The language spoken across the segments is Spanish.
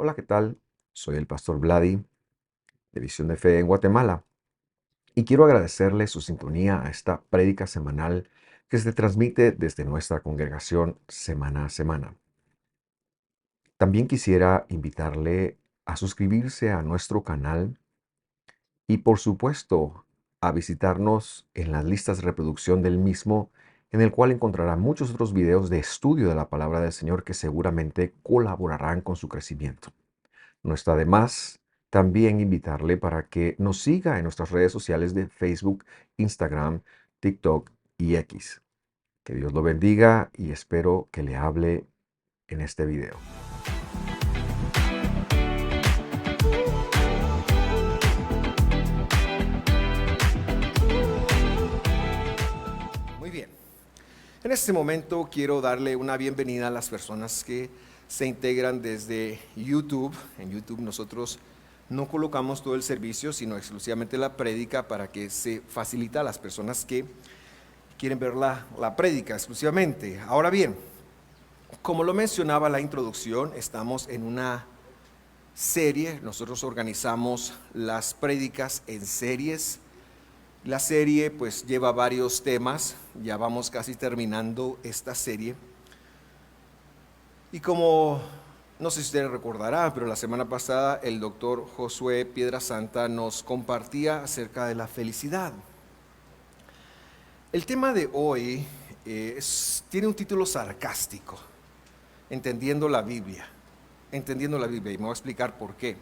Hola, ¿qué tal? Soy el pastor Vladi de Visión de Fe en Guatemala y quiero agradecerle su sintonía a esta prédica semanal que se transmite desde nuestra congregación semana a semana. También quisiera invitarle a suscribirse a nuestro canal y por supuesto a visitarnos en las listas de reproducción del mismo, en el cual encontrará muchos otros videos de estudio de la palabra del Señor que seguramente colaborarán con su crecimiento. No está de más también invitarle para que nos siga en nuestras redes sociales de Facebook, Instagram, TikTok y X. Que Dios lo bendiga y espero que le hable en este video. Muy bien. En este momento quiero darle una bienvenida a las personas que se integran desde YouTube. En YouTube nosotros no colocamos todo el servicio, sino exclusivamente la prédica para que se facilita a las personas que quieren ver la prédica exclusivamente. Ahora bien, como lo mencionaba la introducción, estamos en una serie. Nosotros organizamos las prédicas en series. La serie pues lleva varios temas, ya vamos casi terminando esta serie. Y como, no sé si ustedes recordarán, pero la semana pasada el doctor Josué Piedrasanta nos compartía acerca de la felicidad. El tema de hoy tiene un título sarcástico, entendiendo la Biblia, y me voy a explicar por qué.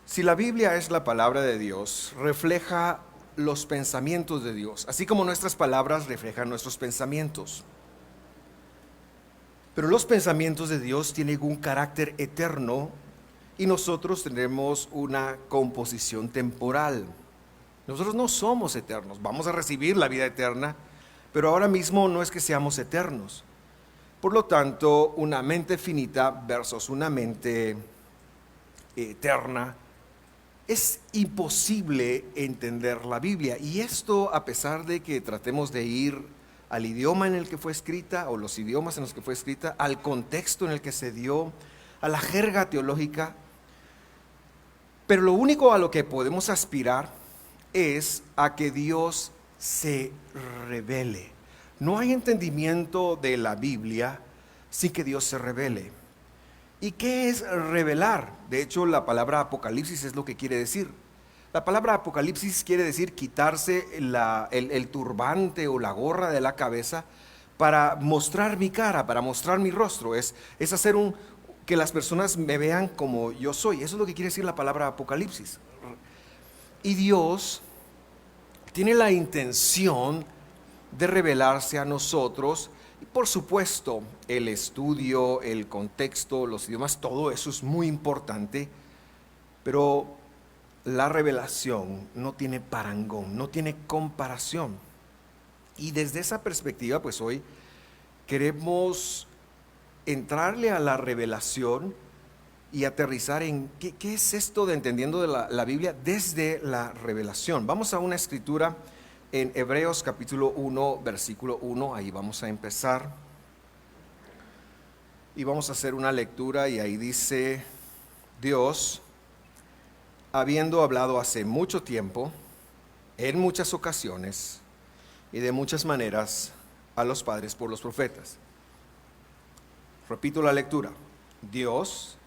Si la Biblia es la palabra de Dios, refleja los pensamientos de Dios, así como nuestras palabras reflejan nuestros pensamientos. Pero los pensamientos de Dios tienen un carácter eterno y nosotros tenemos una composición temporal. Nosotros no somos eternos, vamos a recibir la vida eterna, pero ahora mismo no es que seamos eternos. Por lo tanto, una mente finita versus una mente eterna, es imposible entender la Biblia. Y esto a pesar de que tratemos de ir al idioma en el que fue escrita, o los idiomas en los que fue escrita, al contexto en el que se dio, a la jerga teológica. Pero lo único a lo que podemos aspirar es a que Dios se revele. No hay entendimiento de la Biblia sin que Dios se revele. ¿Y qué es revelar? De hecho, la palabra apocalipsis es lo que quiere decir. La palabra apocalipsis quiere decir quitarse el turbante o la gorra de la cabeza para mostrar mi cara, para mostrar mi rostro. Es hacer que las personas me vean como yo soy. Eso es lo que quiere decir la palabra apocalipsis. Y Dios tiene la intención de revelarse a nosotros. Y por supuesto, el estudio, el contexto, los idiomas, todo eso es muy importante, pero la revelación no tiene parangón, no tiene comparación. Y desde esa perspectiva, pues hoy queremos entrarle a la revelación y aterrizar en qué es esto de entendiendo de la Biblia desde la revelación. Vamos a una escritura en Hebreos capítulo 1, versículo 1, ahí vamos a empezar. Y vamos a hacer una lectura y ahí dice: Dios, habiendo hablado hace mucho tiempo, en muchas ocasiones y de muchas maneras a los padres por los profetas. Repito la lectura. Dios,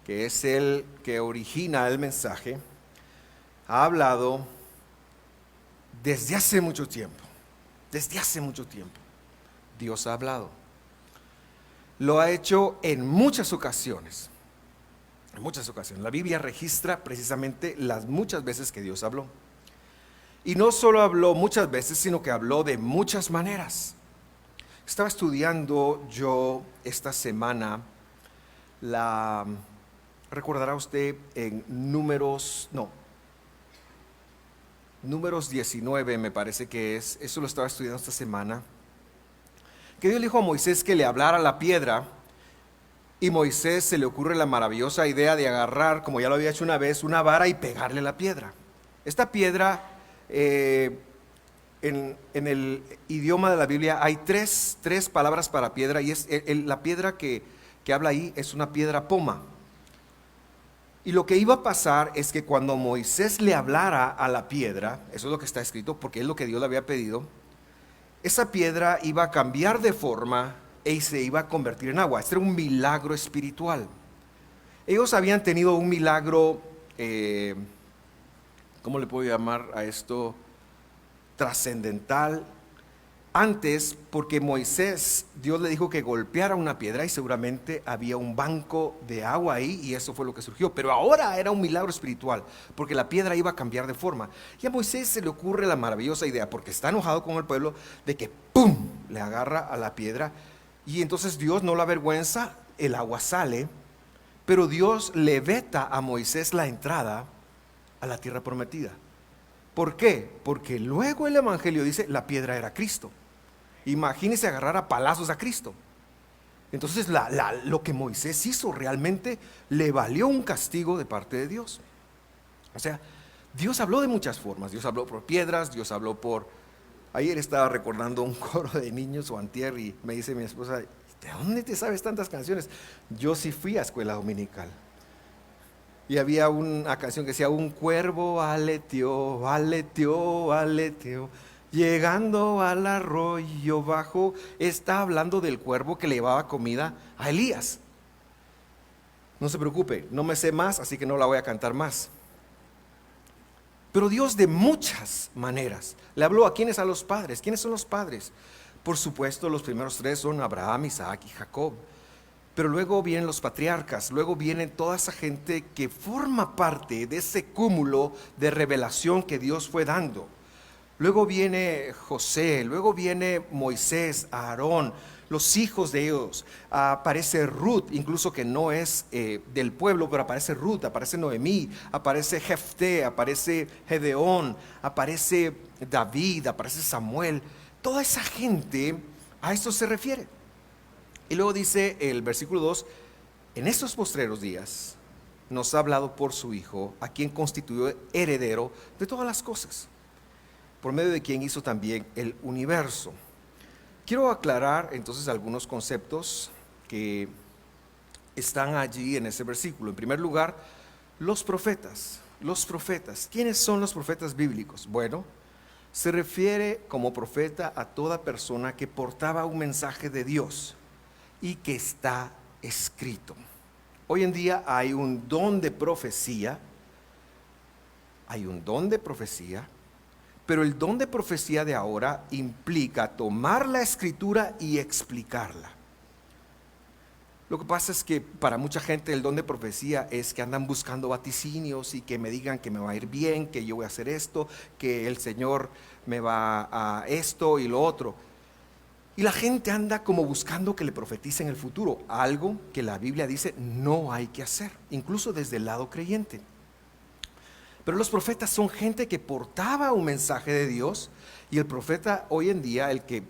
que es el que origina el mensaje, ha hablado desde hace mucho tiempo. Desde hace mucho tiempo. Dios ha hablado. Lo ha hecho en muchas ocasiones. En muchas ocasiones. La Biblia registra precisamente las muchas veces que Dios habló. Y no solo habló muchas veces, sino que habló de muchas maneras. Estaba estudiando yo esta semana recordará usted en Números 19 me parece que es, eso lo estaba estudiando esta semana, que Dios le dijo a Moisés que le hablara a la piedra, y Moisés se le ocurre la maravillosa idea de agarrar, como ya lo había hecho una vez, una vara y pegarle la piedra. Esta piedra, en el idioma de la Biblia hay tres palabras para piedra, y es la piedra que que habla ahí es una piedra poma. Y lo que iba a pasar es que cuando Moisés le hablara a la piedra, eso es lo que está escrito, porque es lo que Dios le había pedido, esa piedra iba a cambiar de forma y se iba a convertir en agua. Este era un milagro espiritual. Ellos habían tenido un milagro, ¿cómo le puedo llamar a esto? Trascendental. Antes, porque Moisés, Dios le dijo que golpeara una piedra y seguramente había un banco de agua ahí y eso fue lo que surgió. Pero ahora era un milagro espiritual, porque la piedra iba a cambiar de forma. Y a Moisés se le ocurre la maravillosa idea, porque está enojado con el pueblo, de que ¡pum!, le agarra a la piedra y entonces Dios no la avergüenza, el agua sale, pero Dios le veta a Moisés la entrada a la tierra prometida. ¿Por qué? Porque luego el Evangelio dice la piedra era Cristo. Imagínese agarrar a palazos a Cristo. Entonces lo que Moisés hizo realmente le valió un castigo de parte de Dios. O sea, Dios habló de muchas formas. Dios habló por piedras, Dios habló por... Ayer estaba recordando un coro de niños o antier y me dice mi esposa, ¿de dónde te sabes tantas canciones? Yo sí fui a escuela dominical. Y había una canción que decía, un cuervo aleteó, aleteó, aleteó. Llegando al arroyo bajo, está hablando del cuervo que le llevaba comida a Elías. No se preocupe, no me sé más, así que no la voy a cantar más. Pero Dios de muchas maneras le habló a quienes, a los padres. ¿Quiénes son los padres? Por supuesto, los primeros tres son Abraham, Isaac y Jacob. Pero luego vienen los patriarcas, luego viene toda esa gente que forma parte de ese cúmulo de revelación que Dios fue dando. Luego viene José, luego viene Moisés, Aarón, los hijos de ellos. Aparece Ruth, incluso que no es del pueblo, pero aparece Ruth, aparece Noemí, aparece Jefté, aparece Gedeón, aparece David, aparece Samuel. Toda esa gente a esto se refiere. Y luego dice el versículo 2, en estos postreros días nos ha hablado por su Hijo, a quien constituyó heredero de todas las cosas, por medio de quien hizo también el universo. Quiero aclarar entonces algunos conceptos que están allí en ese versículo. En primer lugar, los profetas. Los profetas. ¿Quiénes son los profetas bíblicos? Bueno, se refiere como profeta a toda persona que portaba un mensaje de Dios y que está escrito. Hoy en día hay un don de profecía, pero el don de profecía de ahora implica tomar la escritura y explicarla. Lo que pasa es que para mucha gente el don de profecía es que andan buscando vaticinios y que me digan que me va a ir bien, que yo voy a hacer esto, que el Señor me va a esto y lo otro. Y la gente anda como buscando que le profeticen el futuro, algo que la Biblia dice no hay que hacer, incluso desde el lado creyente. Pero los profetas son gente que portaba un mensaje de Dios, y el profeta hoy en día, el que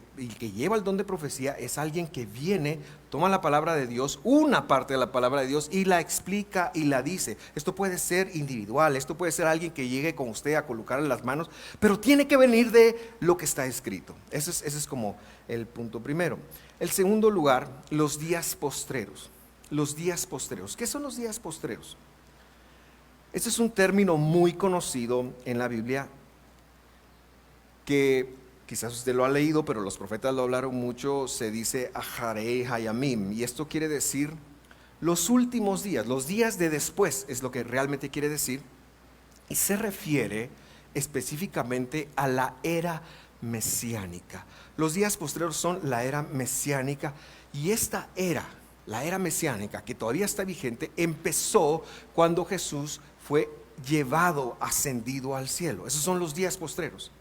lleva el don de profecía, es alguien que viene, toma la palabra de Dios, una parte de la palabra de Dios, y la explica y la dice. Esto puede ser individual, esto puede ser alguien que llegue con usted a colocarle las manos, pero tiene que venir de lo que está escrito. Ese es como el punto primero. El segundo lugar, los días postreros. Los días postreros. ¿Qué son los días postreros? Este es un término muy conocido en la Biblia que quizás usted lo ha leído, pero los profetas lo hablaron mucho. Se dice Aharei Hayamim, y esto quiere decir los últimos días, los días de después, es lo que realmente quiere decir, y se refiere específicamente a la era mesiánica. Los días postreros son la era mesiánica, y esta era, la era mesiánica, que todavía está vigente, empezó cuando Jesús fue llevado, ascendido al cielo. Esos son los días postreros.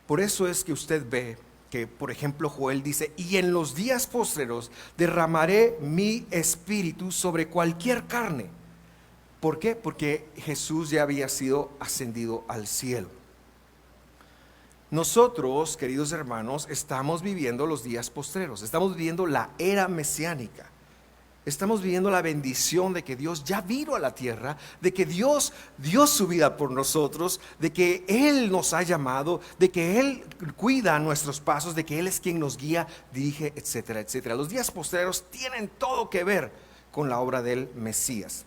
Por eso es que usted ve que, por ejemplo, Joel dice, y en los días postreros derramaré mi espíritu sobre cualquier carne. ¿Por qué? Porque Jesús ya había sido ascendido al cielo. Nosotros, queridos hermanos, estamos viviendo los días postreros, estamos viviendo la era mesiánica. Estamos viviendo la bendición de que Dios ya vino a la tierra, de que Dios dio su vida por nosotros, de que Él nos ha llamado, de que Él cuida nuestros pasos, de que Él es quien nos guía, dirige, etcétera, etcétera. Los días postreros tienen todo que ver con la obra del Mesías.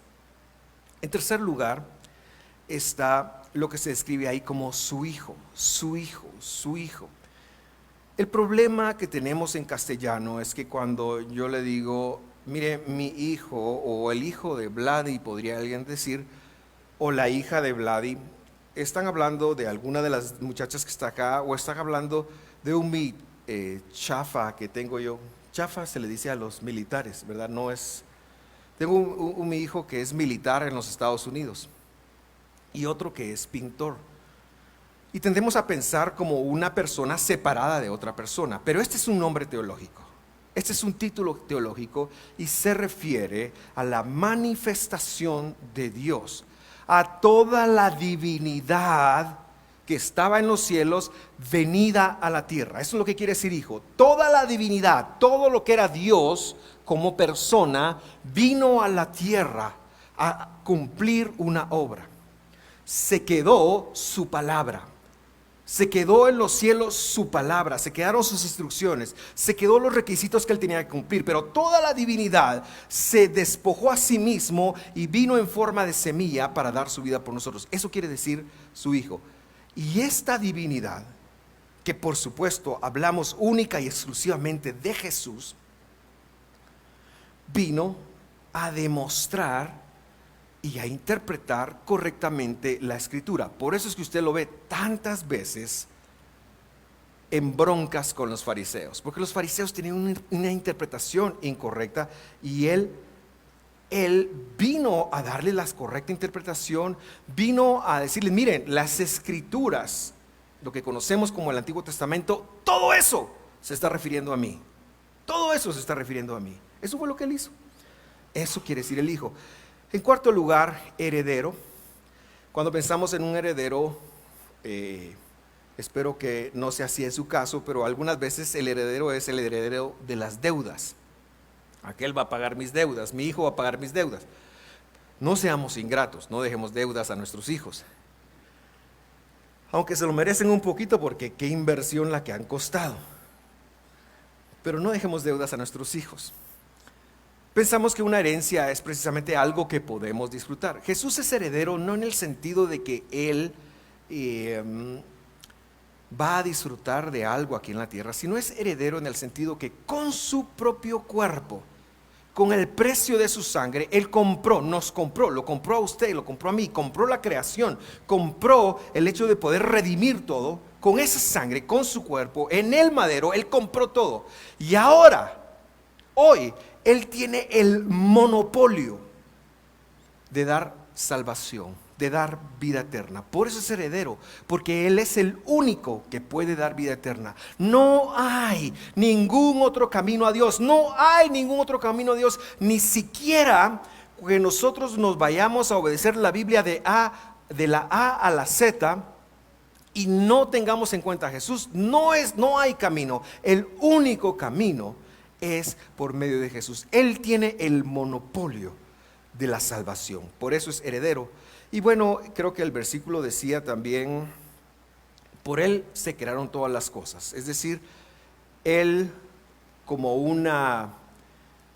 En tercer lugar está lo que se describe ahí como su hijo, su hijo, su hijo. El problema que tenemos en castellano es que cuando yo le digo, mire, mi hijo o el hijo de Vladi, podría alguien decir, o la hija de Vladi, están hablando de alguna de las muchachas que está acá, o están hablando de un chafa que tengo yo. Chafa se le dice a los militares, ¿verdad? No es. Tengo mi hijo que es militar en los Estados Unidos y otro que es pintor. Y tendemos a pensar como una persona separada de otra persona, pero este es un nombre teológico. Este es un título teológico y se refiere a la manifestación de Dios, a toda la divinidad que estaba en los cielos venida a la tierra. Eso es lo que quiere decir hijo. Toda la divinidad, todo lo que era Dios como persona, vino a la tierra a cumplir una obra. Se quedó su palabra. Se quedó en los cielos su palabra, se quedaron sus instrucciones, se quedó los requisitos que él tenía que cumplir, pero toda la divinidad se despojó a sí mismo y vino en forma de semilla para dar su vida por nosotros. Eso quiere decir su hijo. Y esta divinidad, que por supuesto hablamos única y exclusivamente de Jesús, vino a demostrar y a interpretar correctamente la escritura. Por eso es que usted lo ve tantas veces en broncas con los fariseos, porque los fariseos tenían una interpretación incorrecta y él vino a darle la correcta interpretación, vino a decirle, miren, las escrituras, lo que conocemos como el Antiguo Testamento, todo eso se está refiriendo a mí, todo eso se está refiriendo a mí. Eso fue lo que él hizo. Eso quiere decir el hijo. En cuarto lugar, heredero. Cuando pensamos en un heredero, espero que no sea así en su caso, pero algunas veces el heredero es el heredero de las deudas. Aquel va a pagar mis deudas, mi hijo va a pagar mis deudas. No seamos ingratos, no dejemos deudas a nuestros hijos. Aunque se lo merecen un poquito porque qué inversión la que han costado. Pero no dejemos deudas a nuestros hijos. Pensamos que una herencia es precisamente algo que podemos disfrutar. Jesús es heredero no en el sentido de que Él va a disfrutar de algo aquí en la tierra, sino es heredero en el sentido que con su propio cuerpo, con el precio de su sangre, Él nos compró, lo compró a usted, lo compró a mí, compró la creación, compró el hecho de poder redimir todo, con esa sangre, con su cuerpo, en el madero, Él compró todo. Y ahora, hoy, Él tiene el monopolio de dar salvación, de dar vida eterna. Por eso es heredero, porque Él es el único que puede dar vida eterna. No hay ningún otro camino a Dios, no hay ningún otro camino a Dios, ni siquiera que nosotros nos vayamos a obedecer la Biblia de la A a la Z y no tengamos en cuenta a Jesús. No hay camino. El único camino es por medio de Jesús. Él tiene el monopolio de la salvación, por eso es heredero. Y bueno, creo que el versículo decía también, por Él se crearon todas las cosas. Es decir, Él como una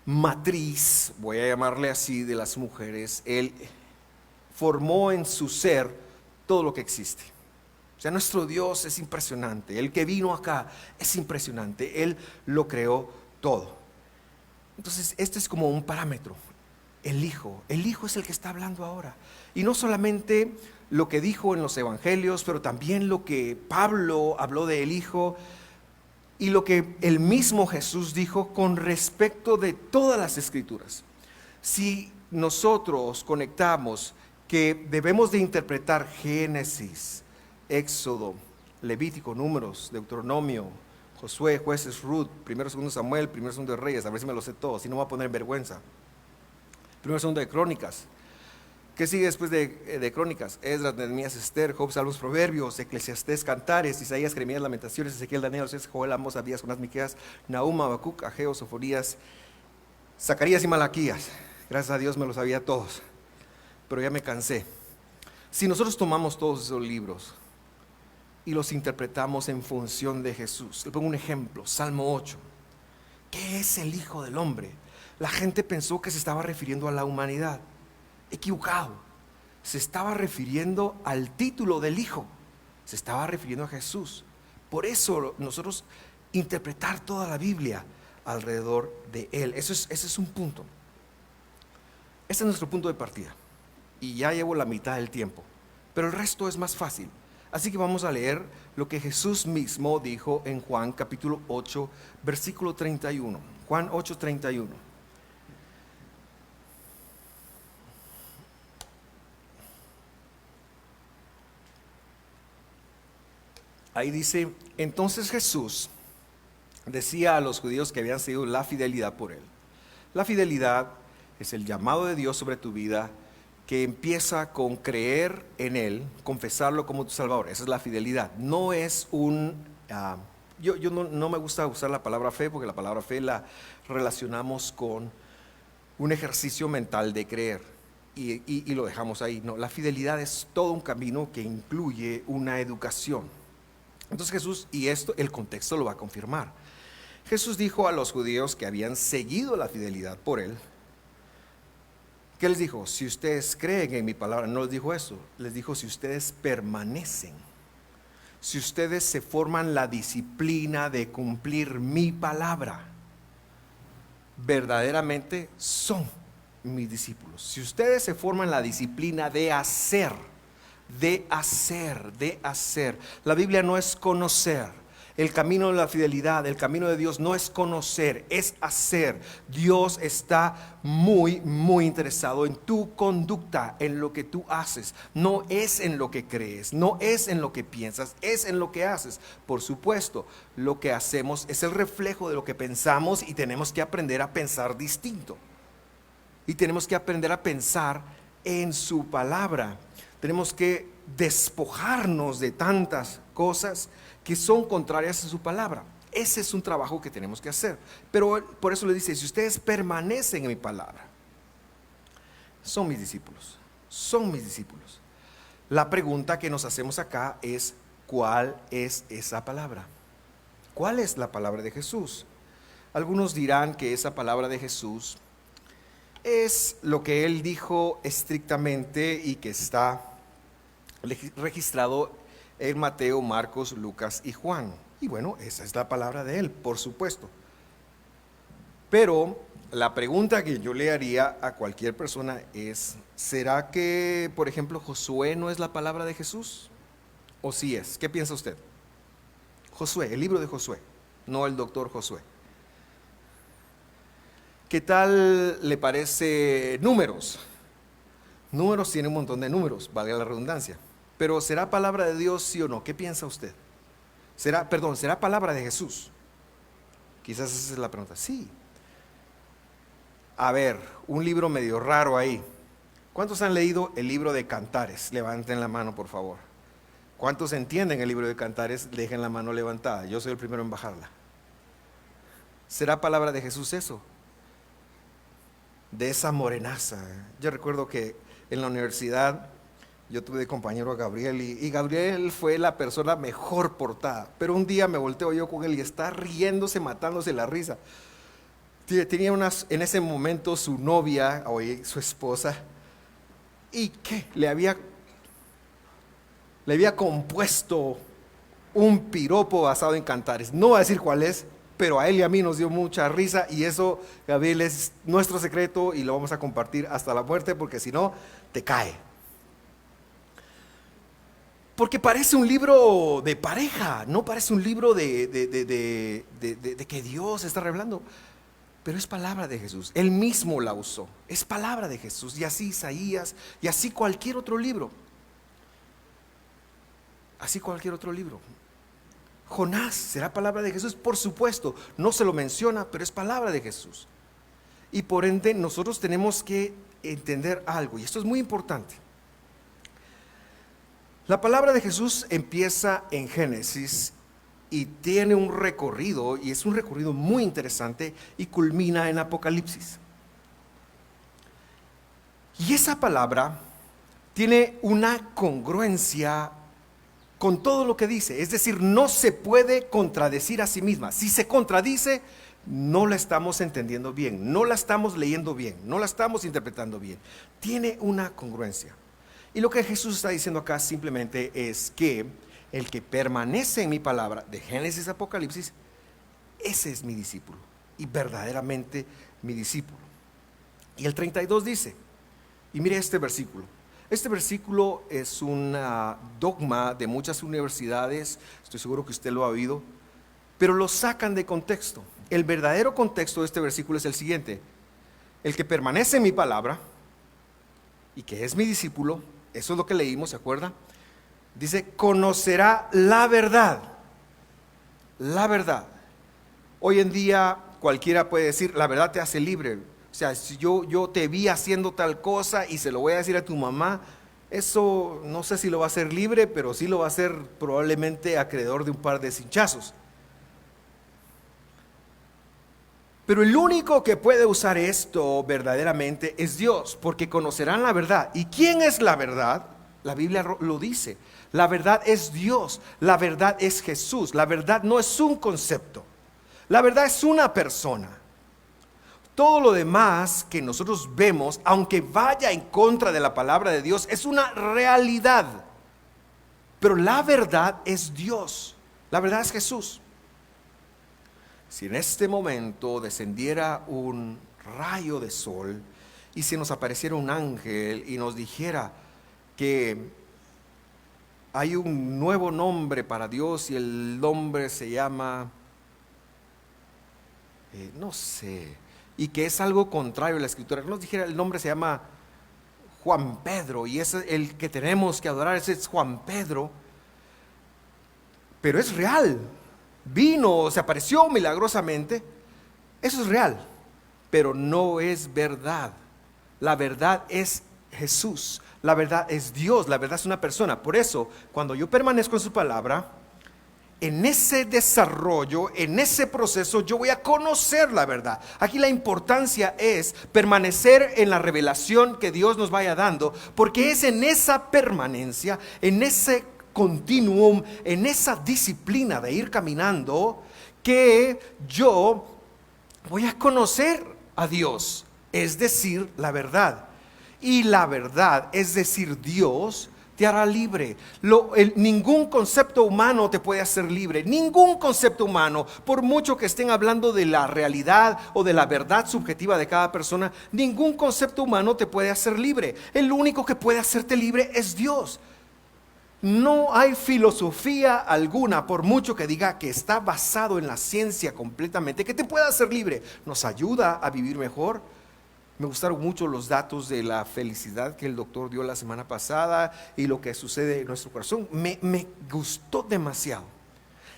matriz, voy a llamarle así, de las mujeres, Él formó en su ser todo lo que existe. O sea, nuestro Dios es impresionante, el que vino acá es impresionante, Él lo creó todo. Entonces, este es como un parámetro. El Hijo es el que está hablando ahora. Y no solamente lo que dijo en los evangelios, pero también lo que Pablo habló del Hijo y lo que el mismo Jesús dijo con respecto de todas las escrituras. Si nosotros conectamos que debemos de interpretar Génesis, Éxodo, Levítico, Números, Deuteronomio, Josué, Jueces, Ruth, 1, 2 Samuel, 1, 2 de Reyes, a ver si me lo sé todo, si no me voy a poner en vergüenza. 1, 2 de Crónicas. ¿Qué sigue después de Crónicas? Esdras, Nehemías, Esther, Job, Salmos, Proverbios, Eclesiastés, Cantares, Isaías, Jeremías, Lamentaciones, Ezequiel, Daniel, Oseas, Joel, Amós, Abdías, Jonás, Miqueas, Nahum, Habacuc, Ageo, Sofonías Zacarías y Malaquías. Gracias a Dios me los sabía todos, pero ya me cansé. Si nosotros tomamos todos esos libros y los interpretamos en función de Jesús, le pongo un ejemplo, Salmo 8. ¿Qué es el Hijo del Hombre? La gente pensó que se estaba refiriendo a la humanidad. Equivocado. Se estaba refiriendo al título del Hijo. Se estaba refiriendo a Jesús. Por eso nosotros interpretar toda la Biblia alrededor de Él. Ese es un punto. Ese es nuestro punto de partida. Y ya llevo la mitad del tiempo. Pero el resto es más fácil. Así que vamos a leer lo que Jesús mismo dijo en Juan capítulo 8, versículo 31. Juan 8, 31. Ahí dice, entonces Jesús decía a los judíos que habían seguido la fidelidad por Él. La fidelidad es el llamado de Dios sobre tu vida que empieza con creer en Él, confesarlo como tu Salvador. Esa es la fidelidad. No es yo no me gusta usar la palabra fe porque la palabra fe la relacionamos con un ejercicio mental de creer y lo dejamos ahí. No, la fidelidad es todo un camino que incluye una educación. Entonces Jesús, y esto el contexto lo va a confirmar. Jesús dijo a los judíos que habían seguido la fidelidad por Él, ¿qué les dijo? Si ustedes creen en mi palabra, no les dijo eso, les dijo si ustedes permanecen, si ustedes se forman la disciplina de cumplir mi palabra, verdaderamente son mis discípulos. Si ustedes se forman la disciplina de hacer. La Biblia no es conocer. El camino de la fidelidad, el camino de Dios no es conocer, es hacer. Dios está muy, muy interesado en tu conducta, en lo que tú haces. No es en lo que crees, no es en lo que piensas, es en lo que haces. Por supuesto, lo que hacemos es el reflejo de lo que pensamos y tenemos que aprender a pensar distinto. Y tenemos que aprender a pensar en su palabra. Tenemos que despojarnos de tantas cosas que son contrarias a su palabra. Ese es un trabajo que tenemos que hacer. Pero por eso le dice, si ustedes permanecen en mi palabra, son mis discípulos, son mis discípulos. La pregunta que nos hacemos acá es, ¿cuál es esa palabra? ¿Cuál es la palabra de Jesús? Algunos dirán que esa palabra de Jesús es lo que Él dijo estrictamente y que está registrado en Mateo, Marcos, Lucas y Juan. Y bueno, esa es la palabra de Él, por supuesto. Pero la pregunta que yo le haría a cualquier persona es, ¿será que, por ejemplo, Josué no es la palabra de Jesús? ¿O sí es? ¿Qué piensa usted? Josué, el libro de Josué, no el doctor Josué. ¿Qué tal le parece Números? Números tiene un montón de números, valga la redundancia. Pero ¿será palabra de Dios, sí o no? ¿Qué piensa usted? ¿Será palabra de Jesús? Quizás esa es la pregunta. Sí. A ver, un libro medio raro ahí. ¿Cuántos han leído el libro de Cantares? Levanten la mano, por favor. ¿Cuántos entienden el libro de Cantares? Dejen la mano levantada. Yo soy el primero en bajarla. ¿Será palabra de Jesús eso? De esa morenaza. Yo recuerdo que en la universidad yo tuve de compañero a Gabriel y Gabriel fue la persona mejor portada, pero un día me volteo yo con él y está riéndose, matándose la risa. Tenía en ese momento su novia, o su esposa, y ¿qué? Le había compuesto un piropo basado en Cantares. No voy a decir cuál es, pero a él y a mí nos dio mucha risa y eso, Gabriel, es nuestro secreto y lo vamos a compartir hasta la muerte porque si no, te cae. Porque parece un libro de pareja, no parece un libro de que Dios está revelando, pero es palabra de Jesús. Él mismo la usó, es palabra de Jesús, y así Isaías, y así cualquier otro libro. Así cualquier otro libro. Jonás, ¿será palabra de Jesús? Por supuesto, no se lo menciona, pero es palabra de Jesús. Y por ende nosotros tenemos que entender algo, y esto es muy importante. La palabra de Jesús empieza en Génesis y tiene un recorrido, y es un recorrido muy interesante, y culmina en Apocalipsis. Y esa palabra tiene una congruencia con todo lo que dice. Es decir, no se puede contradecir a sí misma. Si se contradice, no la estamos entendiendo bien, no la estamos leyendo bien, no la estamos interpretando bien. Tiene una congruencia. Y lo que Jesús está diciendo acá simplemente es que el que permanece en mi palabra, de Génesis a Apocalipsis, ese es mi discípulo y verdaderamente mi discípulo. Y el 32 dice, y mire este versículo. Este versículo es un dogma de muchas universidades, estoy seguro que usted lo ha oído, pero lo sacan de contexto. El verdadero contexto de este versículo es el siguiente: el que permanece en mi palabra y que es mi discípulo, eso es lo que leímos, ¿se acuerda? Dice, conocerá la verdad. La verdad. Hoy en día cualquiera puede decir, la verdad te hace libre. O sea, si yo te vi haciendo tal cosa y se lo voy a decir a tu mamá, eso no sé si lo va a hacer libre, pero sí lo va a hacer probablemente acreedor de un par de cinchazos. Pero el único que puede usar esto verdaderamente es Dios, porque conocerán la verdad. ¿Y quién es la verdad? La Biblia lo dice. La verdad es Dios, la verdad es Jesús. La verdad no es un concepto, la verdad es una persona. Todo lo demás que nosotros vemos, aunque vaya en contra de la palabra de Dios, es una realidad. Pero la verdad es Dios, la verdad es Jesús. Si en este momento descendiera un rayo de sol y se nos apareciera un ángel y nos dijera que hay un nuevo nombre para Dios y el nombre se llama, no sé, y que es algo contrario a la escritura, que nos dijera el nombre se llama Juan Pedro y es el que tenemos que adorar, ese es Juan Pedro, pero es real, vino, se apareció milagrosamente, eso es real, pero no es verdad. La verdad es Jesús, la verdad es Dios, la verdad es una persona. Por eso, cuando yo permanezco en su palabra, en ese desarrollo, en ese proceso, yo voy a conocer la verdad. Aquí la importancia es permanecer en la revelación que Dios nos vaya dando, porque es en esa permanencia, en ese continuum, en esa disciplina de ir caminando, que yo voy a conocer a Dios, es decir, la verdad. Y la verdad, es decir, Dios, te hará libre. Ningún concepto humano te puede hacer libre. Ningún concepto humano, por mucho que estén hablando de la realidad o de la verdad subjetiva de cada persona, ningún concepto humano te puede hacer libre. El único que puede hacerte libre es Dios. No hay filosofía alguna, por mucho que diga que está basado en la ciencia completamente, que te pueda hacer libre. Nos ayuda a vivir mejor. Me gustaron mucho los datos de la felicidad que el doctor dio la semana pasada y lo que sucede en nuestro corazón. Me gustó demasiado.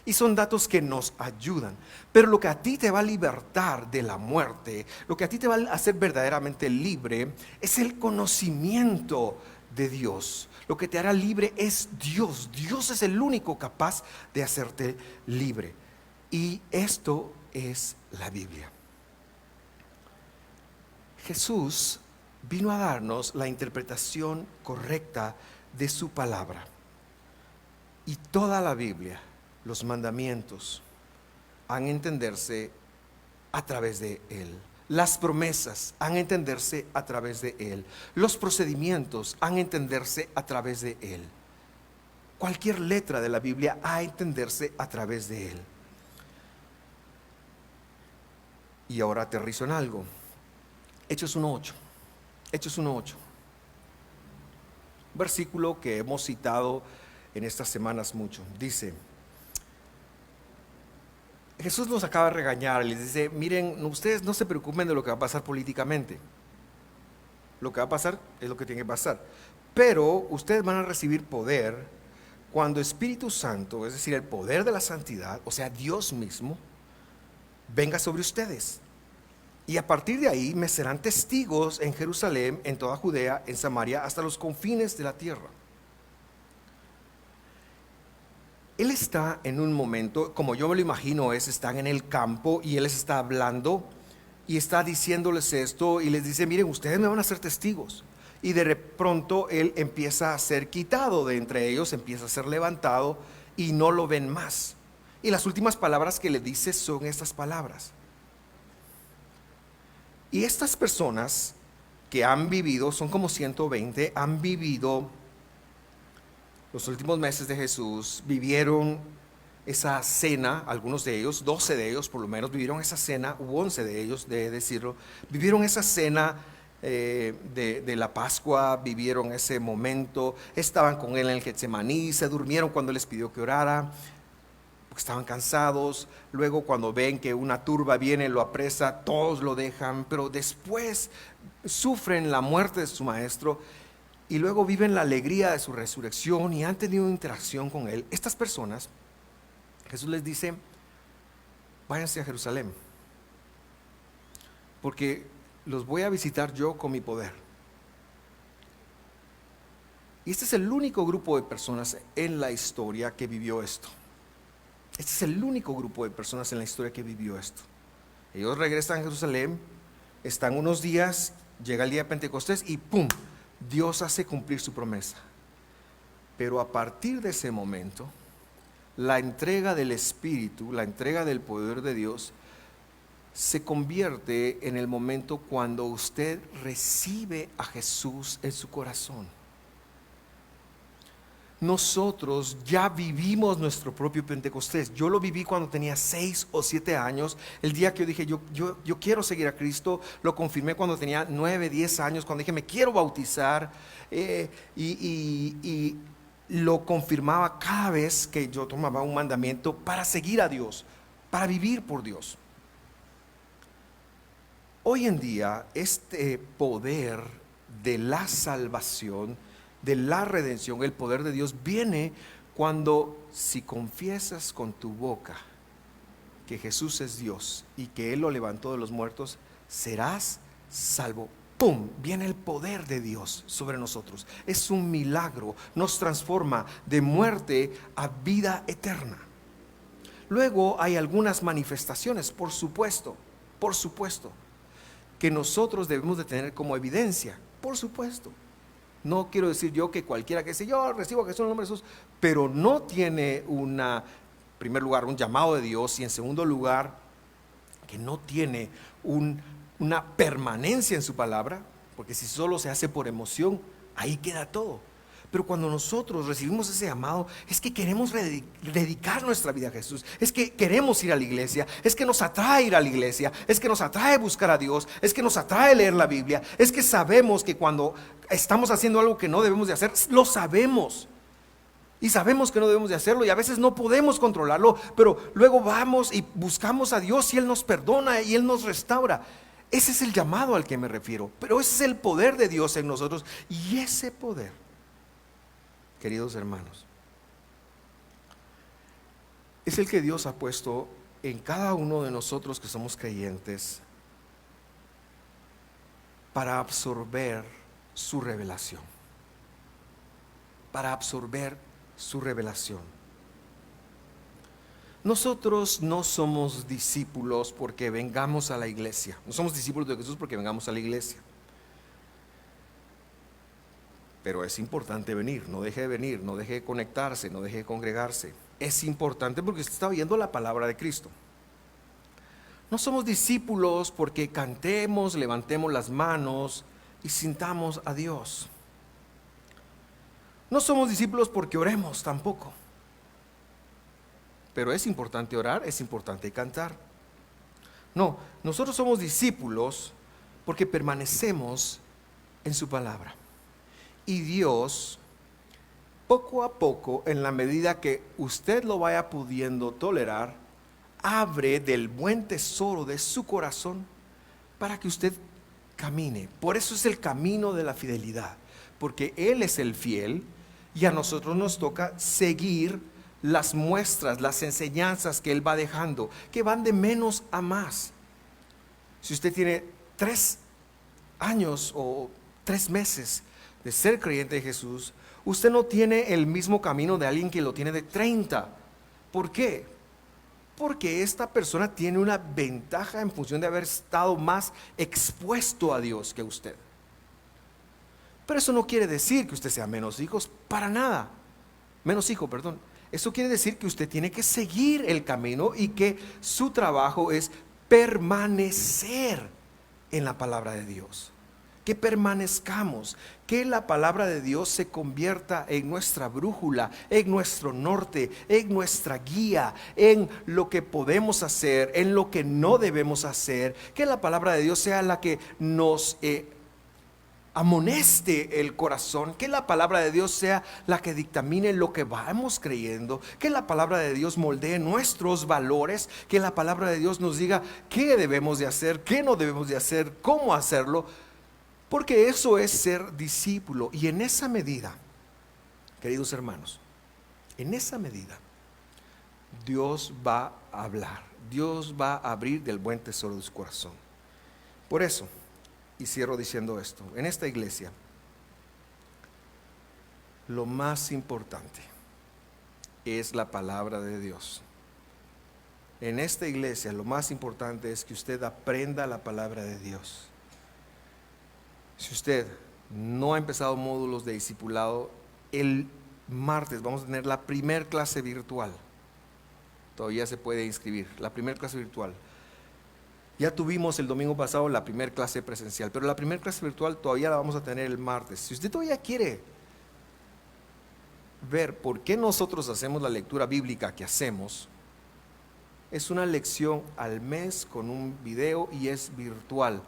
Y son datos que nos ayudan. Pero lo que a ti te va a libertar de la muerte, lo que a ti te va a hacer verdaderamente libre, es el conocimiento de Dios. Lo que te hará libre es Dios. Dios es el único capaz de hacerte libre. Y esto es la Biblia. Jesús vino a darnos la interpretación correcta de su palabra. Y toda la Biblia, los mandamientos, han de entenderse a través de Él. Las promesas han de entenderse a través de Él. Los procedimientos han de entenderse a través de Él. Cualquier letra de la Biblia ha de entenderse a través de Él. Y ahora aterrizo en algo. Hechos 1:8. Hechos 1:8. Un versículo que hemos citado en estas semanas mucho. Dice, Jesús nos acaba de regañar y les dice, miren, ustedes no se preocupen de lo que va a pasar políticamente. Lo que va a pasar es lo que tiene que pasar. Pero ustedes van a recibir poder cuando Espíritu Santo, es decir, el poder de la santidad, o sea, Dios mismo, venga sobre ustedes. Y a partir de ahí me serán testigos en Jerusalén, en toda Judea, en Samaria, hasta los confines de la tierra. Él está en un momento, como yo me lo imagino, están en el campo y Él les está hablando y está diciéndoles esto y les dice, miren, ustedes me van a ser testigos. y de pronto él empieza a ser quitado de entre ellos, empieza a ser levantado y no lo ven más. Y las últimas palabras que le dice son estas palabras. Y estas personas que han vivido, son como 120, han vivido los últimos meses de Jesús, vivieron esa cena, algunos de ellos, 12 de ellos por lo menos, vivieron esa cena, u 11 de ellos, de decirlo, vivieron esa cena de la Pascua, vivieron ese momento, estaban con él en el Getsemaní, se durmieron cuando les pidió que orara, porque estaban cansados. Luego cuando ven que una turba viene, lo apresa, todos lo dejan, pero después sufren la muerte de su maestro y luego viven la alegría de su resurrección y han tenido interacción con él. Estas personas, Jesús les dice: váyanse a Jerusalén, porque los voy a visitar yo con mi poder. Y este es el único grupo de personas en la historia que vivió esto. Este es el único grupo de personas en la historia que vivió esto. Ellos regresan a Jerusalén, están unos días, llega el día de Pentecostés y ¡pum!, Dios hace cumplir su promesa. Pero a partir de ese momento, la entrega del Espíritu, la entrega del poder de Dios, se convierte en el momento cuando usted recibe a Jesús en su corazón. Nosotros ya vivimos nuestro propio Pentecostés. Yo lo viví cuando tenía 6 o 7 años. El día que yo dije, yo quiero seguir a Cristo, lo confirmé cuando tenía 9, 10 años, cuando dije, me quiero bautizar. Y lo confirmaba cada vez que yo tomaba un mandamiento para seguir a Dios, para vivir por Dios. Hoy en día, este poder de la salvación, de la redención, el poder de Dios viene cuando, si confiesas con tu boca que Jesús es Dios y que Él lo levantó de los muertos, serás salvo. ¡Pum! Viene el poder de Dios sobre nosotros. Es un milagro, nos transforma de muerte a vida eterna. Luego hay algunas manifestaciones, por supuesto, que nosotros debemos de tener como evidencia, por supuesto. No quiero decir yo que cualquiera que dice yo recibo a Jesús en el nombre de Jesús, pero no tiene en primer lugar, un llamado de Dios, y en segundo lugar, que no tiene una permanencia en su palabra, porque si solo se hace por emoción, ahí queda todo. Pero cuando nosotros recibimos ese llamado, es que queremos dedicar nuestra vida a Jesús, es que queremos ir a la iglesia, es que nos atrae ir a la iglesia, es que nos atrae buscar a Dios, es que nos atrae leer la Biblia, es que sabemos que cuando estamos haciendo algo que no debemos de hacer, lo sabemos. Y sabemos que no debemos de hacerlo y a veces no podemos controlarlo, pero luego vamos y buscamos a Dios y Él nos perdona y Él nos restaura. Ese es el llamado al que me refiero, pero ese es el poder de Dios en nosotros. Y ese poder, queridos hermanos, es el que Dios ha puesto en cada uno de nosotros que somos creyentes para absorber su revelación. Para absorber su revelación. Nosotros no somos discípulos porque vengamos a la iglesia. No somos discípulos de Jesús porque vengamos a la iglesia. Pero es importante venir, no deje de venir, no deje de conectarse, no deje de congregarse. Es importante porque usted está oyendo la palabra de Cristo. No somos discípulos porque cantemos, levantemos las manos y sintamos a Dios. No somos discípulos porque oremos tampoco. Pero es importante orar, es importante cantar. No, nosotros somos discípulos porque permanecemos en su palabra. Y Dios, poco a poco, en la medida que usted lo vaya pudiendo tolerar, abre del buen tesoro de su corazón para que usted camine. Por eso es el camino de la fidelidad, porque Él es el fiel y a nosotros nos toca seguir las muestras, las enseñanzas que Él va dejando, que van de menos a más. Si usted tiene 3 años o 3 meses de ser creyente de Jesús, usted no tiene el mismo camino de alguien que lo tiene de 30. ¿Por qué? Porque esta persona tiene una ventaja en función de haber estado más expuesto a Dios que usted. Pero eso no quiere decir que usted sea menos hijos, para nada. Menos hijo, perdón. Eso quiere decir que usted tiene que seguir el camino y que su trabajo es permanecer en la palabra de Dios. Que permanezcamos, que la palabra de Dios se convierta en nuestra brújula, en nuestro norte, en nuestra guía, en lo que podemos hacer, en lo que no debemos hacer. Que la palabra de Dios sea la que nos amoneste el corazón, que la palabra de Dios sea la que dictamine lo que vamos creyendo, que la palabra de Dios moldee nuestros valores, que la palabra de Dios nos diga qué debemos de hacer, qué no debemos de hacer, cómo hacerlo, porque eso es ser discípulo. Y en esa medida, queridos hermanos, en esa medida, Dios va a hablar, Dios va a abrir del buen tesoro de su corazón. Por eso, y cierro diciendo esto, en esta iglesia, lo más importante es la palabra de Dios. En esta iglesia lo más importante es que usted aprenda la palabra de Dios. Si usted no ha empezado módulos de discipulado, el martes vamos a tener la primer clase virtual. Todavía se puede inscribir, la primer clase virtual. Ya tuvimos el domingo pasado la primera clase presencial, pero la primera clase virtual todavía la vamos a tener el martes. Si usted todavía quiere ver por qué nosotros hacemos la lectura bíblica que hacemos, es una lección al mes con un video y es virtual.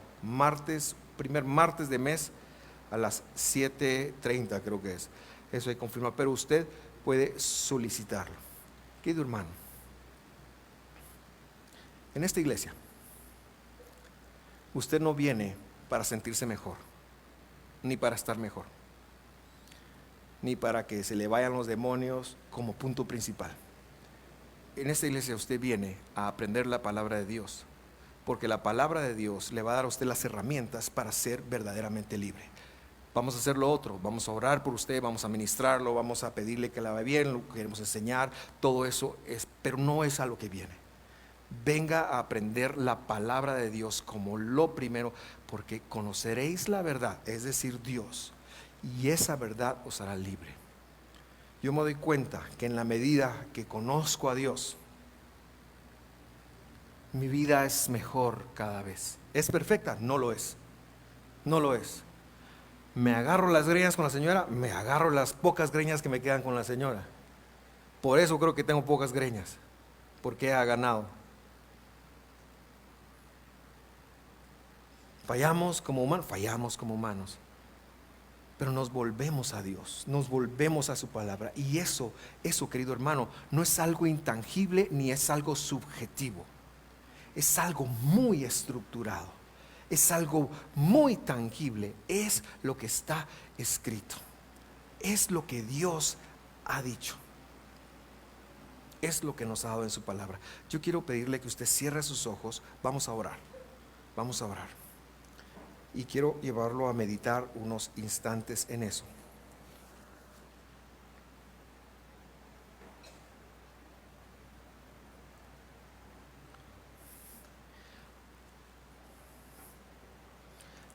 Primer martes de mes a las 7:30 creo que es. Eso hay que confirmar, pero usted puede solicitarlo. Querido hermano, en esta iglesia usted no viene para sentirse mejor, ni para estar mejor, ni para que se le vayan los demonios como punto principal. En esta iglesia usted viene a aprender la palabra de Dios, porque la palabra de Dios le va a dar a usted las herramientas para ser verdaderamente libre. Vamos a hacer lo otro, vamos a orar por usted, vamos a ministrarlo, vamos a pedirle que la haga bien, lo queremos enseñar, todo eso es, pero no es a lo que viene. Venga a aprender la palabra de Dios como lo primero, porque conoceréis la verdad, es decir, Dios, y esa verdad os hará libre. Yo me doy cuenta que en la medida que conozco a Dios, mi vida es mejor cada vez. ¿Es perfecta? No lo es. No lo es. Me agarro las greñas con la señora, me agarro las pocas greñas que me quedan con la señora. Por eso creo que tengo pocas greñas, porque ha ganado. Fallamos como humanos, pero nos volvemos a Dios, nos volvemos a su palabra. Y eso, querido hermano, no es algo intangible ni es algo subjetivo. Es algo muy estructurado, es algo muy tangible, es lo que está escrito, es lo que Dios ha dicho, es lo que nos ha dado en su palabra. Yo quiero pedirle que usted cierre sus ojos, vamos a orar, y quiero llevarlo a meditar unos instantes en eso.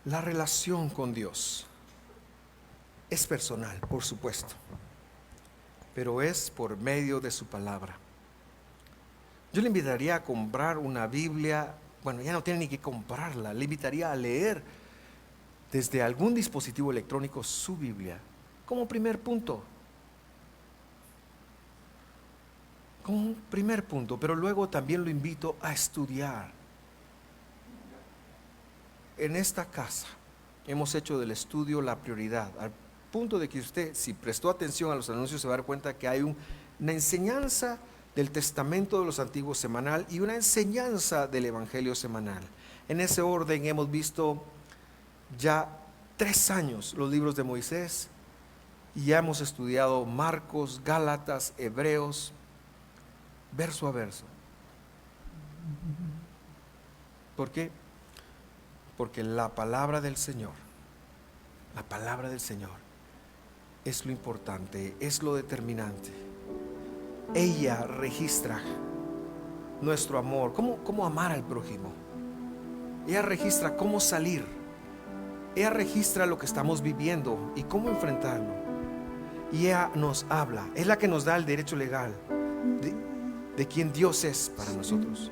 La relación con Dios es personal, por supuesto, pero es por medio de su palabra. Yo le invitaría a comprar una Biblia, bueno, ya no tiene ni que comprarla, le invitaría a leer desde algún dispositivo electrónico su Biblia, como primer punto, pero luego también lo invito a estudiar. En esta casa hemos hecho del estudio la prioridad, al punto de que usted, si prestó atención a los anuncios, se va a dar cuenta que hay una enseñanza del Testamento de los Antiguos semanal y una enseñanza del Evangelio semanal. En ese orden hemos visto ya 3 años los libros de Moisés y ya hemos estudiado Marcos, Gálatas, Hebreos, verso a verso. ¿Por qué? Porque la palabra del Señor es lo importante, es lo determinante. Ella registra nuestro amor, cómo amar al prójimo. Ella registra cómo salir ella registra lo que estamos viviendo y cómo enfrentarlo. Y ella nos habla, es la que nos da el derecho legal de quién Dios es para nosotros.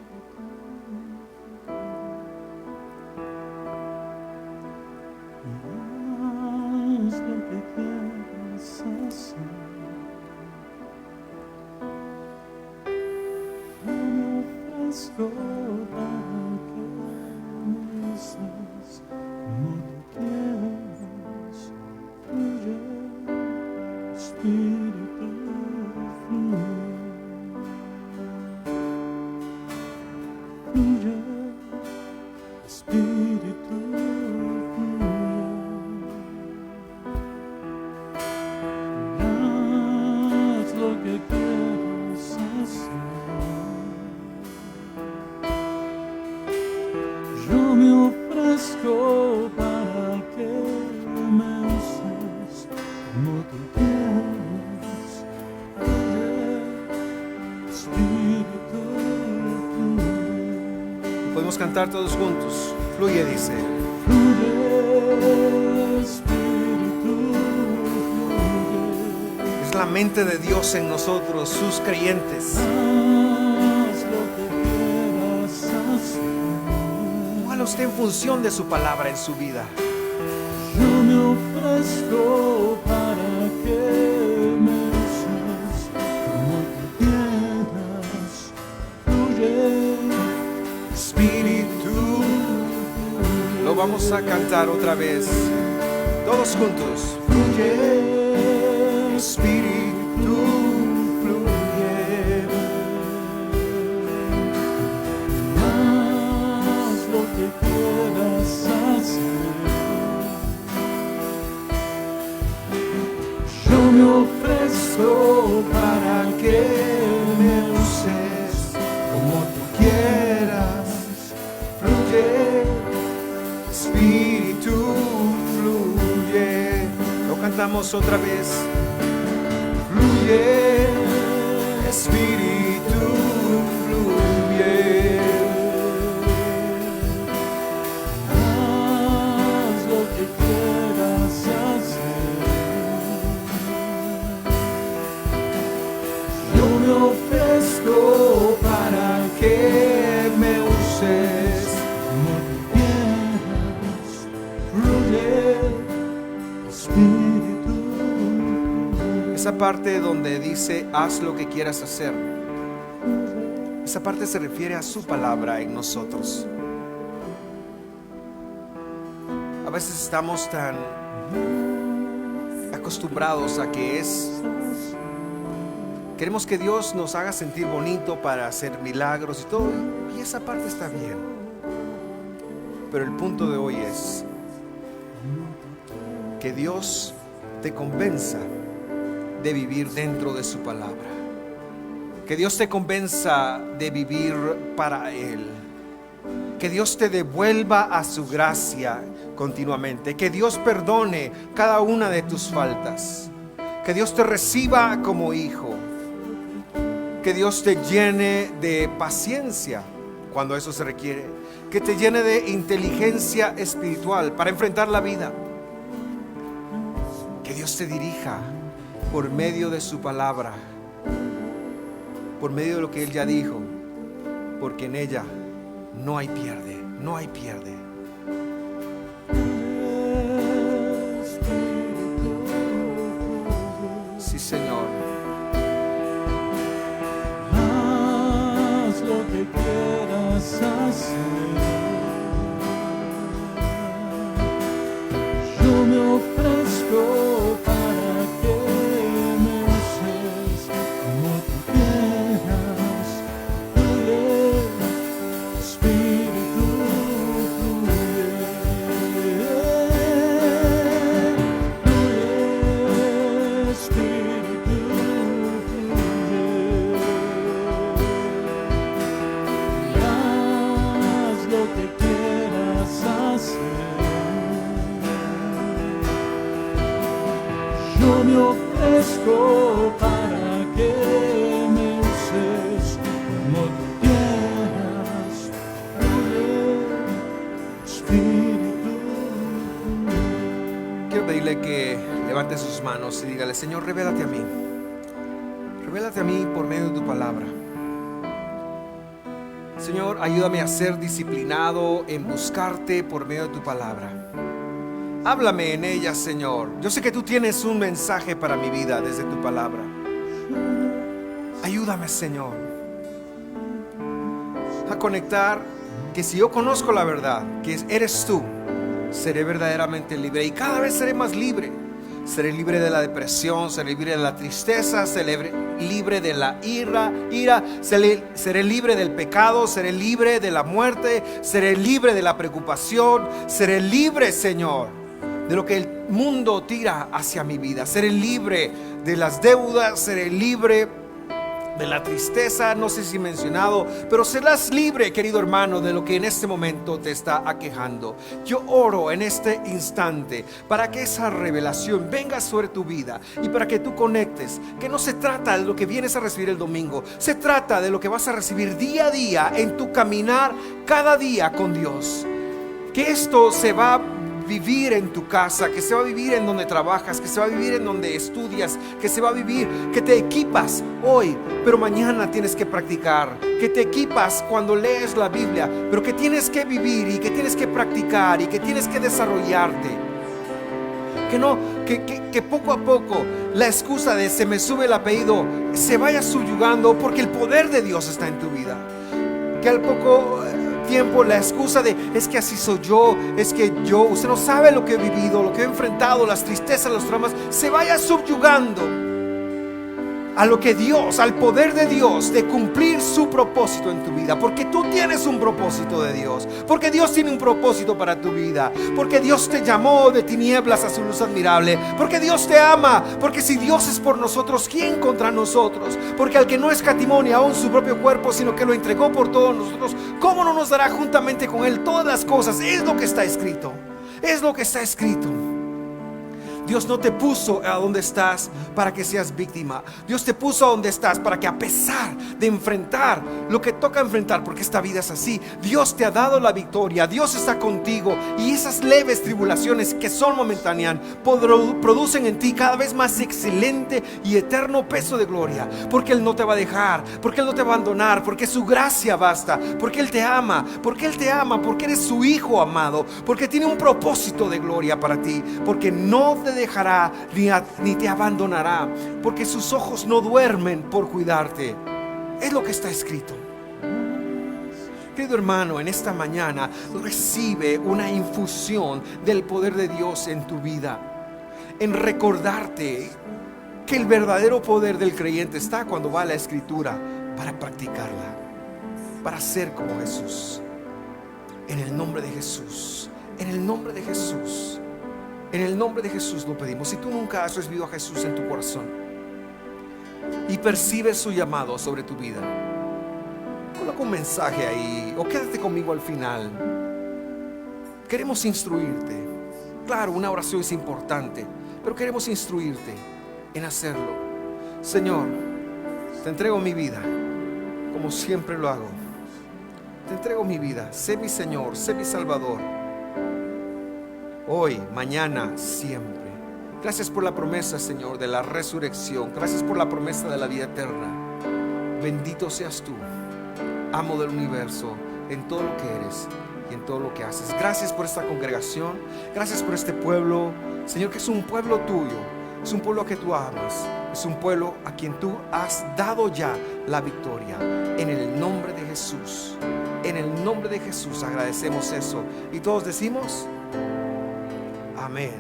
Yo me ofrezco para que me uses como tú quieras. Espíritu, fluye. Podemos cantar todos juntos. Fluye, dice. Fluye, Espíritu, fluye. Es la mente de Dios en nosotros, sus creyentes. Haz lo que quieras hacer. Póngalo usted en función de su palabra en su vida. Yo me ofrezco para que me uses como tú quieras. Fluye, Espíritu. Lo vamos a cantar otra vez. Todos juntos. Fluye, Espíritu, fluye. haz lo que quieras hacer. Yo me ofrezco para que me uses Como tú quieras. Fluye, Espíritu, fluye. Lo cantamos otra vez. Fluye, Espíritu, fluye. haz lo que quieras hacer. Yo me ofrezco para que me uses como tú quieras. Fluye, Espíritu. Esa parte donde dice haz lo que quieras hacer, esa parte se refiere a su palabra en nosotros. A veces estamos tan acostumbrados a queremos que Dios nos haga sentir bonito para hacer milagros y todo, y esa parte está bien. Pero el punto de hoy es que Dios te convenza de vivir dentro de su palabra. Que Dios te convenza de vivir para Él. Que Dios te devuelva a su gracia continuamente. Que Dios perdone cada una de tus faltas. Que Dios te reciba como hijo. Que Dios te llene de paciencia cuando eso se requiere. Que te llene de inteligencia espiritual para enfrentar la vida. Que Dios te dirija por medio de su palabra, por medio de lo que Él ya dijo, porque en ella no hay pierde, no hay pierde. Sí, Señor. Haz lo que quieras hacer. Yo me ofrezco para que me uses como tú quieras. Fluye, Espíritu, fluye. Fluye, Espíritu, fluye. Haz lo que quieras hacer. Yo me ofrezco para que me uses como tú quieras. Fluye, Espíritu, fluye. quiero pedirle que levante sus manos y dígale: Señor, revélate a mí. Revélate a mí por medio de tu palabra. Señor, ayúdame a ser disciplinado en buscarte por medio de tu palabra. Háblame en ella, Señor. Yo sé que tú tienes un mensaje para mi vida desde tu palabra. Ayúdame, Señor, a conectar que si yo conozco la verdad, que eres tú, seré verdaderamente libre, y cada vez seré más libre. Seré libre de la depresión, seré libre de la tristeza, seré libre de la ira, seré libre del pecado, seré libre de la muerte, seré libre de la preocupación, seré libre, Señor, de lo que el mundo tira hacia mi vida. Seré libre de las deudas, seré libre de la tristeza, no sé si he mencionado, pero serás libre, querido hermano, de lo que en este momento te está aquejando. Yo oro en este instante para que esa revelación venga sobre tu vida y para que tú conectes, que no se trata de lo que vienes a recibir el domingo, se trata de lo que vas a recibir día a día en tu caminar cada día con Dios. Que esto se va a vivir en tu casa, que se va a vivir en donde trabajas, que se va a vivir en donde estudias, que se va a vivir, que te equipas hoy, pero mañana tienes que practicar, que te equipas cuando lees la Biblia, pero que tienes que vivir y que tienes que practicar y que tienes que desarrollarte. Que poco a poco la excusa de se me sube el apellido se vaya subyugando, porque el poder de Dios está en tu vida. Que al poco tiempo la excusa de es que así soy yo, es que usted no sabe lo que he vivido, lo que he enfrentado, las tristezas, los traumas, se vaya subyugando a lo que Dios, al poder de Dios de cumplir su propósito en tu vida. Porque tú tienes un propósito de Dios, porque Dios tiene un propósito para tu vida, porque Dios te llamó de tinieblas a su luz admirable, porque Dios te ama, porque si Dios es por nosotros, ¿quién contra nosotros? Porque al que no escatimó ni aún su propio cuerpo, sino que lo entregó por todos nosotros, ¿cómo no nos dará juntamente con él todas las cosas? Es lo que está escrito, es lo que está escrito. Dios no te puso a donde estás para que seas víctima. Dios te puso a donde estás para que, a pesar de enfrentar lo que toca enfrentar, porque esta vida es así, Dios te ha dado la victoria. Dios está contigo, y esas leves tribulaciones que son momentáneas producen en ti cada vez más excelente y eterno peso de gloria, porque Él no te va a dejar, porque Él no te va a abandonar, porque su gracia basta, porque Él te ama, porque eres su hijo amado, porque tiene un propósito de gloria para ti, porque no te dejará ni te abandonará, porque sus ojos no duermen por cuidarte. Es lo que está escrito. Querido hermano, en esta mañana recibe una infusión del poder de Dios en tu vida, en recordarte que el verdadero poder del creyente está cuando va a la Escritura para practicarla, para ser como Jesús. En el nombre de Jesús, en el nombre de Jesús, en el nombre de Jesús lo pedimos. Si tú nunca has recibido a Jesús en tu corazón y percibes su llamado sobre tu vida, coloca un mensaje ahí o quédate conmigo al final. Queremos instruirte. Claro, una oración es importante, pero queremos instruirte en hacerlo. Señor, te entrego mi vida como siempre lo hago. Te entrego mi vida. Sé mi Señor, sé mi Salvador. Hoy, mañana, siempre. Gracias por la promesa, Señor, de la resurrección. Gracias por la promesa de la vida eterna. Bendito seas tú, amo del universo, en todo lo que eres y en todo lo que haces. Gracias por esta congregación. Gracias por este pueblo, Señor, que es un pueblo tuyo. Es un pueblo que tú amas. Es un pueblo a quien tú has dado ya la victoria. En el nombre de Jesús. En el nombre de Jesús agradecemos eso. Y todos decimos amén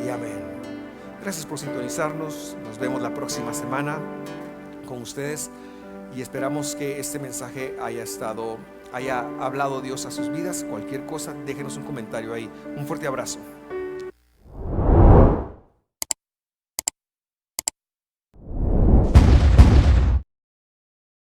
y amén. Gracias por sintonizarnos. Nos vemos la próxima semana con ustedes, y esperamos que este mensaje haya hablado Dios a sus vidas. Cualquier cosa, déjenos un comentario ahí. Un fuerte abrazo.